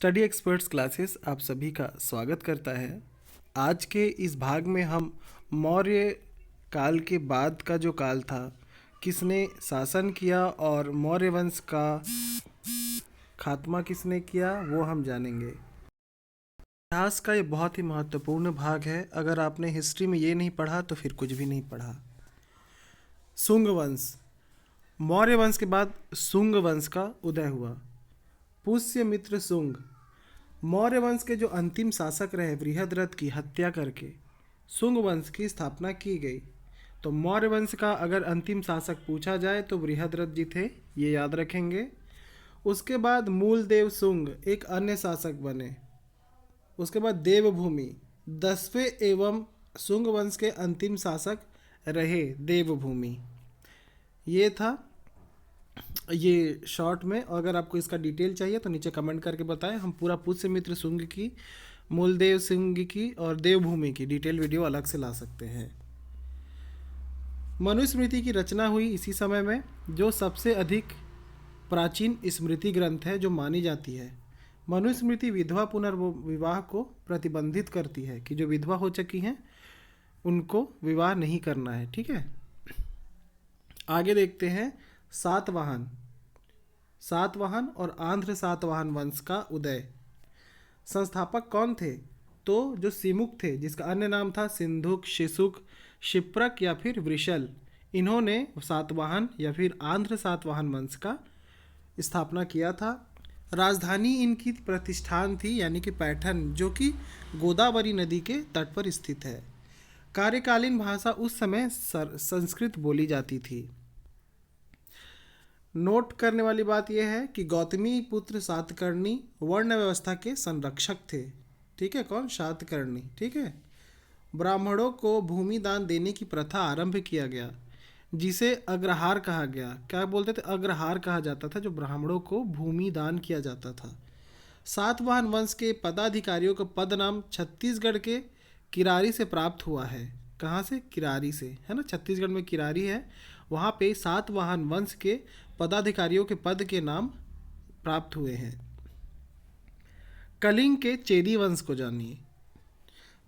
Study experts classes आप सभी का स्वागत करता है। आज के इस भाग में हम मौर्य काल के बाद का जो काल था, किसने शासन किया और मौर्य वंश का खात्मा किसने किया, वो हम जानेंगे। इतिहास का ये बहुत ही महत्वपूर्ण भाग है। अगर आपने हिस्ट्री में ये नहीं पढ़ा तो फिर कुछ भी नहीं पढ़ा। शुंग वंश, मौर्य वंश के बाद शुंग वंश का उदय हुआ। पुष्यमित्र शुंग मौर्य वंश के जो अंतिम शासक रहे, बृहद्रथ की हत्या करके शुंग वंश की स्थापना की गई। तो मौर्य वंश का अगर अंतिम शासक पूछा जाए तो बृहद्रथ जी थे, ये याद रखेंगे। उसके बाद मूलदेव शुंग एक अन्य शासक बने। उसके बाद देवभूमि 10वें एवं शुंग वंश के अंतिम शासक रहे देवभूमि। ये था ये शॉर्ट में। अगर आपको इसका डिटेल चाहिए तो नीचे कमेंट करके बताएं। हम पूरा पुष्यमित्र शुंग की, मूलदेव शुंग की और देवभूमि की डिटेल वीडियो अलग से ला सकते हैं। मनुस्मृति की रचना हुई इसी समय में, जो सबसे अधिक प्राचीन स्मृति ग्रंथ है जो मानी जाती है। मनुस्मृति विधवा पुनर्विवाह को प्रतिबंधित करती है कि जो विधवा हो चुकी हैं उनको विवाह नहीं करना है। ठीक है, आगे देखते हैं। सातवाहन और आंध्र सातवाहन वंश का उदय। संस्थापक कौन थे? तो जो सिमुक थे, जिसका अन्य नाम था सिंधुक, शिशुक, शिप्रक या फिर वृषल, इन्होंने सातवाहन या फिर आंध्र सातवाहन वंश का स्थापना किया था। राजधानी इनकी प्रतिष्ठान थी यानी कि पैठन, जो कि गोदावरी नदी के तट पर स्थित है। कार्यकालीन भाषा उस समय संस्कृत बोली जाती थी। नोट करने वाली बात यह है कि गौतमी पुत्र सातकर्णी वर्ण व्यवस्था के संरक्षक थे। ठीक है, कौन? सातकर्णी। ठीक है। ब्राह्मणों को भूमि दान देने की प्रथा आरंभ किया गया, जिसे अग्रहार कहा गया। क्या बोलते थे? अग्रहार कहा जाता था, जो ब्राह्मणों को भूमि दान किया जाता था। सातवाहन वंश के पदाधिकारियों का पद नाम छत्तीसगढ़ के किरारी से प्राप्त हुआ है। कहाँ से? किरारी से, है ना। छत्तीसगढ़ में किरारी है, वहाँ पे सातवाहन वंश के पदाधिकारियों के पद के नाम प्राप्त हुए हैं। कलिंग के चेदी वंश को जानिए।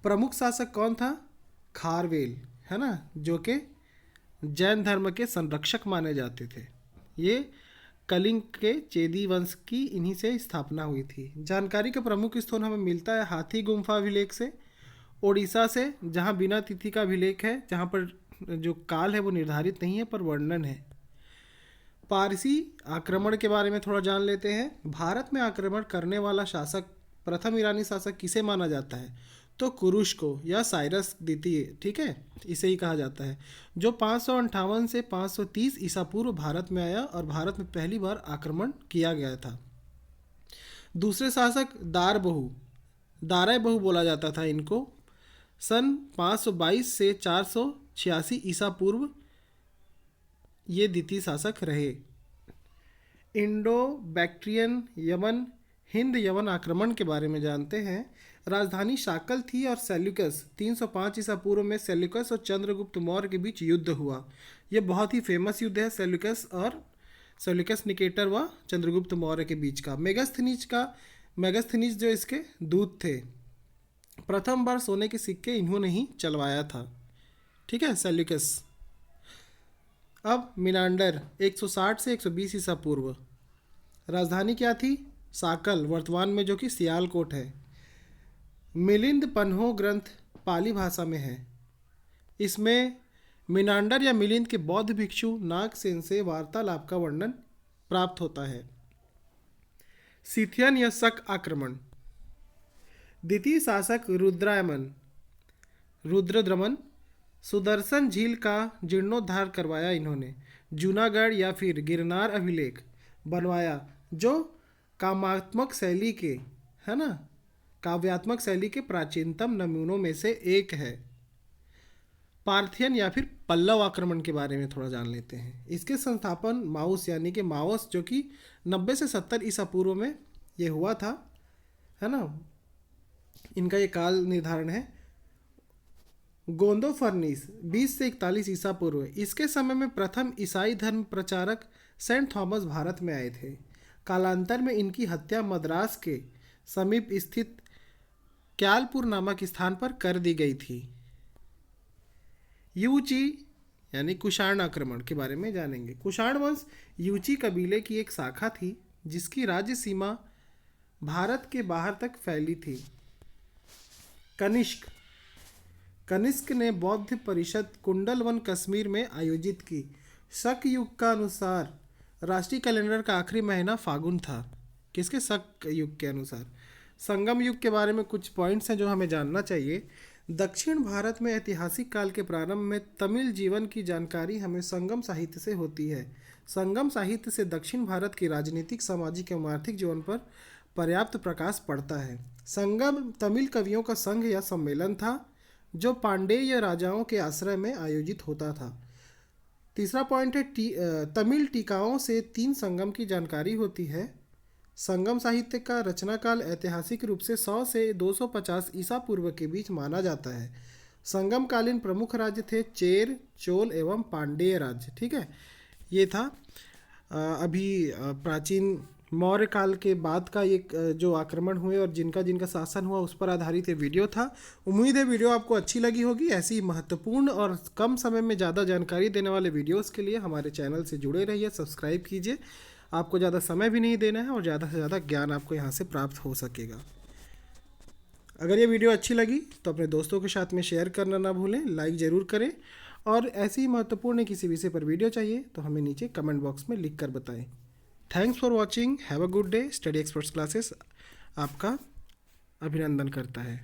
प्रमुख शासक कौन था? खारवेल, है ना, जो कि जैन धर्म के संरक्षक माने जाते थे। ये कलिंग के चेदी वंश की इन्हीं से स्थापना हुई थी। जानकारी का प्रमुख स्रोत हमें मिलता है हाथी गुम्फा अभिलेख से, ओडिशा से, जहाँ बिना तिथि का अभिलेख है, जहाँ पर जो काल है वो निर्धारित नहीं है पर वर्णन है। पारसी आक्रमण के बारे में थोड़ा जान लेते हैं। भारत में आक्रमण करने वाला शासक, प्रथम ईरानी शासक किसे माना जाता है? तो कुरुश को या साइरस द्वितीय, ठीक है, इसे ही कहा जाता है, जो 558 से 530 ईसा पूर्व भारत में आया और भारत में पहली बार आक्रमण किया गया था। दूसरे शासक दाराय बहु बोला जाता था इनको। सन 522 से 486 ईसा पूर्व ये द्वितीय शासक रहे। इंडो बैक्ट्रियन यमन हिंद यवन आक्रमण के बारे में जानते हैं। राजधानी शाकल थी और सेल्यूकस 305 ईसा पूर्व में सेल्यूकस और चंद्रगुप्त मौर्य के बीच युद्ध हुआ। यह बहुत ही फेमस युद्ध है, सेल्यूकस निकेटर व चंद्रगुप्त मौर्य के बीच का। मेगस्थनीज जो इसके दूत थे। प्रथम बार सोने के सिक्के इन्होंने ही चलवाया था। ठीक है, सेल्यूकस। अब मिनांडर 160 से 120 ईसा पूर्व। राजधानी क्या थी? साकल, वर्तमान में जो कि सियालकोट है। मिलिंद पन्हो ग्रंथ पाली भाषा में है। इसमें मिनांडर या मिलिंद के बौद्ध भिक्षु नागसेन से वार्तालाप का वर्णन प्राप्त होता है। सिथियन या शक आक्रमण। द्वितीय शासक रुद्रद्रमन सुदर्शन झील का जीर्णोद्धार करवाया इन्होंने। जूनागढ़ या फिर गिरनार अभिलेख बनवाया, जो काव्यात्मक शैली के, है ना, काव्यात्मक शैली के प्राचीनतम नमूनों में से एक है। पार्थियन या फिर पल्लव आक्रमण के बारे में थोड़ा जान लेते हैं। इसके संस्थापन माउस यानी कि मावस, जो कि 90 से 70 ईसा पूर्व में ये हुआ था, है ना। इनका ये काल निर्धारण है। गोंदो फर्निस 20 से 41 ईसा पूर्व। इसके समय में प्रथम ईसाई धर्म प्रचारक सेंट थॉमस भारत में आए थे। कालांतर में इनकी हत्या मद्रास के समीप स्थित क्यालपुर नामक स्थान पर कर दी गई थी। यूची यानी कुषाण आक्रमण के बारे में जानेंगे। कुषाण वंश यूची कबीले की एक शाखा थी जिसकी राज्य सीमा भारत के बाहर तक फैली थी। कनिष्क कनिष्क ने बौद्ध परिषद कुंडलवन कश्मीर में आयोजित की। शक युग का अनुसार राष्ट्रीय कैलेंडर का आखिरी महीना फागुन था। किसके? शक युग के अनुसार। संगम युग के बारे में कुछ पॉइंट्स हैं जो हमें जानना चाहिए। दक्षिण भारत में ऐतिहासिक काल के प्रारंभ में तमिल जीवन की जानकारी हमें संगम साहित्य से होती है। संगम साहित्य से दक्षिण भारत की राजनीतिक, सामाजिक एवं आर्थिक जीवन पर पर्याप्त प्रकाश पड़ता है। संगम तमिल कवियों का संघ या सम्मेलन था जो पांडेय राजाओं के आश्रय में आयोजित होता था। तीसरा पॉइंट है तमिल टीकाओं से 3 संगम की जानकारी होती है। संगम साहित्य का रचनाकाल ऐतिहासिक रूप से 100 से 250 ईसा पूर्व के बीच माना जाता है। संगमकालीन प्रमुख राज्य थे चेर, चोल एवं पांडेय राज्य। ठीक है, ये था अभी प्राचीन मौर्य काल के बाद का एक जो आक्रमण हुए और जिनका जिनका शासन हुआ उस पर आधारित ये वीडियो था। उम्मीद है वीडियो आपको अच्छी लगी होगी। ऐसी महत्वपूर्ण और कम समय में ज़्यादा जानकारी देने वाले वीडियोस के लिए हमारे चैनल से जुड़े रहिए, सब्सक्राइब कीजिए। आपको ज़्यादा समय भी नहीं देना है और ज़्यादा से ज़्यादा ज्ञान आपको यहाँ से प्राप्त हो सकेगा। अगर ये वीडियो अच्छी लगी तो अपने दोस्तों के साथ में शेयर करना ना भूलें, लाइक ज़रूर करें और ऐसी ही महत्वपूर्ण किसी विषय पर वीडियो चाहिए तो हमें नीचे कमेंट बॉक्स में लिख कर बताएं। Thanks for watching, have a good day. Study experts classes आपका अभिनंदन करता है।